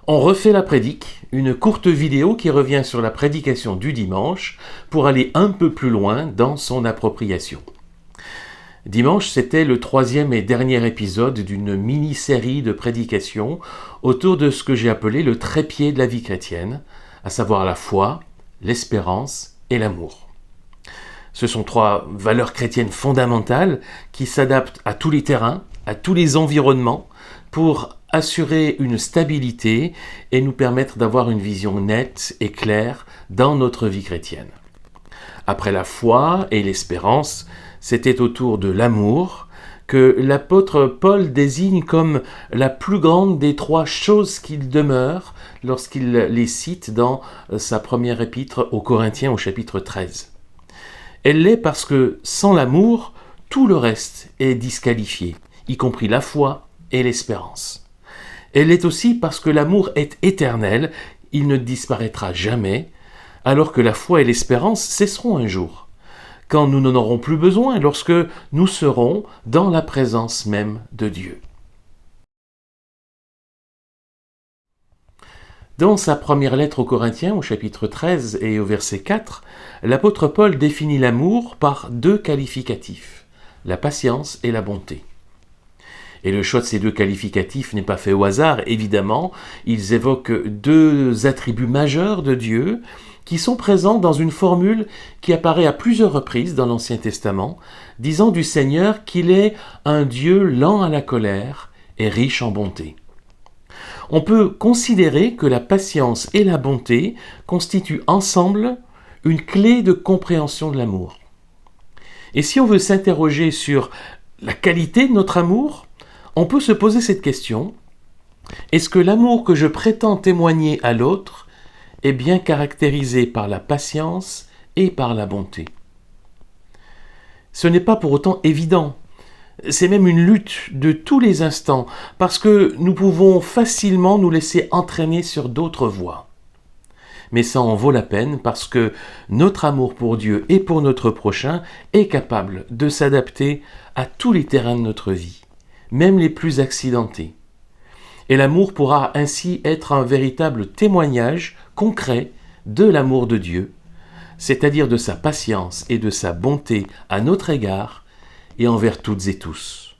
On refait la prédique, une courte vidéo qui revient sur la prédication du dimanche pour aller un peu plus loin dans son appropriation. Dimanche, c'était le 3e et dernier épisode d'une mini-série de prédications autour de ce que j'ai appelé le trépied de la vie chrétienne, à savoir la foi, l'espérance et l'amour. Ce sont 3 valeurs chrétiennes fondamentales qui s'adaptent à tous les terrains, à tous les environnements, pour assurer une stabilité et nous permettre d'avoir une vision nette et claire dans notre vie chrétienne. Après la foi et l'espérance, c'était au tour de l'amour que l'apôtre Paul désigne comme la plus grande des 3 choses qu'il demeure lorsqu'il les cite dans sa première épître aux Corinthiens au chapitre 13. Elle l'est parce que sans l'amour, tout le reste est disqualifié, y compris la foi et l'espérance. Elle l'est aussi parce que l'amour est éternel, il ne disparaîtra jamais, alors que la foi et l'espérance cesseront un jour, quand nous n'en aurons plus besoin, lorsque nous serons dans la présence même de Dieu. Dans sa première lettre aux Corinthiens, au chapitre 13 et au verset 4, l'apôtre Paul définit l'amour par 2 qualificatifs, la patience et la bonté. Et le choix de ces 2 qualificatifs n'est pas fait au hasard, évidemment, ils évoquent 2 attributs majeurs de Dieu qui sont présents dans une formule qui apparaît à plusieurs reprises dans l'Ancien Testament, disant du Seigneur qu'il est un Dieu lent à la colère et riche en bonté. On peut considérer que la patience et la bonté constituent ensemble une clé de compréhension de l'amour. Et si on veut s'interroger sur la qualité de notre amour, on peut se poser cette question: est-ce que l'amour que je prétends témoigner à l'autre est bien caractérisé par la patience et par la bonté? Ce n'est pas pour autant évident. C'est même une lutte de tous les instants, parce que nous pouvons facilement nous laisser entraîner sur d'autres voies. Mais ça en vaut la peine parce que notre amour pour Dieu et pour notre prochain est capable de s'adapter à tous les terrains de notre vie, même les plus accidentés. Et l'amour pourra ainsi être un véritable témoignage concret de l'amour de Dieu, c'est-à-dire de sa patience et de sa bonté à notre égard et envers toutes et tous.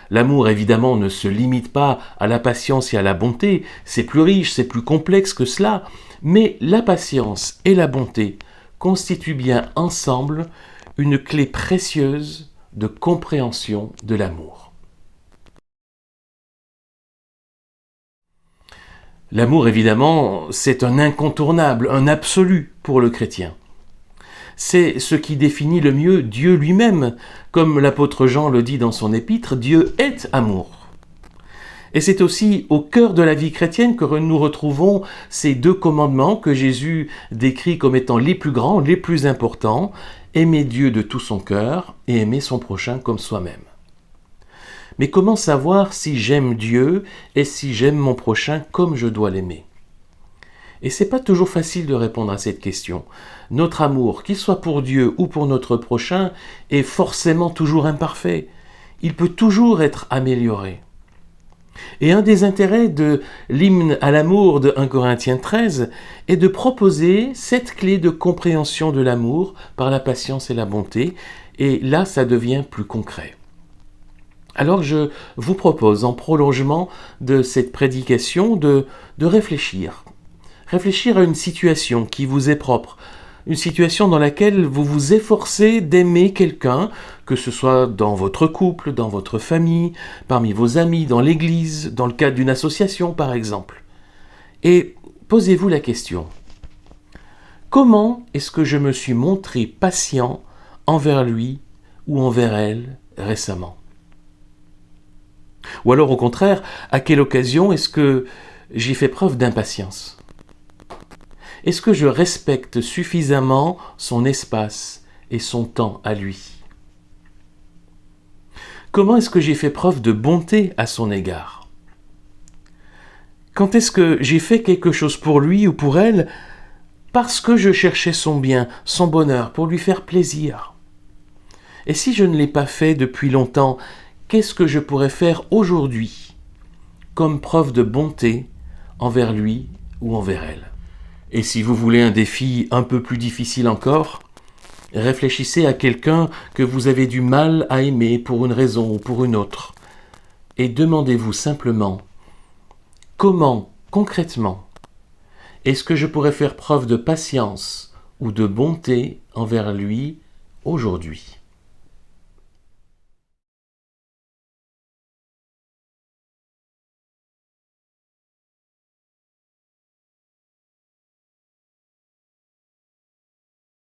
L'amour, évidemment, ne se limite pas à la patience et à la bonté, c'est plus riche, c'est plus complexe que cela, mais la patience et la bonté constituent bien ensemble une clé précieuse de compréhension de l'amour. L'amour, évidemment, c'est un incontournable, un absolu pour le chrétien. C'est ce qui définit le mieux Dieu lui-même. Comme l'apôtre Jean le dit dans son épître, Dieu est amour. Et c'est aussi au cœur de la vie chrétienne que nous retrouvons ces 2 commandements que Jésus décrit comme étant les plus grands, les plus importants: aimer Dieu de tout son cœur et aimer son prochain comme soi-même. Mais comment savoir si j'aime Dieu et si j'aime mon prochain comme je dois l'aimer? Et c'est pas toujours facile de répondre à cette question. Notre amour, qu'il soit pour Dieu ou pour notre prochain, est forcément toujours imparfait. Il peut toujours être amélioré. Et un des intérêts de l'hymne à l'amour de 1 Corinthiens 13 est de proposer cette clé de compréhension de l'amour par la patience et la bonté, et là ça devient plus concret. Alors je vous propose, en prolongement de cette prédication, de réfléchir à une situation qui vous est propre, une situation dans laquelle vous vous efforcez d'aimer quelqu'un, que ce soit dans votre couple, dans votre famille, parmi vos amis, dans l'église, dans le cadre d'une association par exemple. Et posez-vous la question: comment est-ce que je me suis montré patient envers lui ou envers elle récemment? Ou alors au contraire, à quelle occasion est-ce que j'ai fait preuve d'impatience? Est-ce que je respecte suffisamment son espace et son temps à lui? Comment est-ce que j'ai fait preuve de bonté à son égard? Quand est-ce que j'ai fait quelque chose pour lui ou pour elle parce que je cherchais son bien, son bonheur, pour lui faire plaisir? Et si je ne l'ai pas fait depuis longtemps, qu'est-ce que je pourrais faire aujourd'hui comme preuve de bonté envers lui ou envers elle. Et si vous voulez un défi un peu plus difficile encore, réfléchissez à quelqu'un que vous avez du mal à aimer pour une raison ou pour une autre, et demandez-vous simplement comment, concrètement, est-ce que je pourrais faire preuve de patience ou de bonté envers lui aujourd'hui ?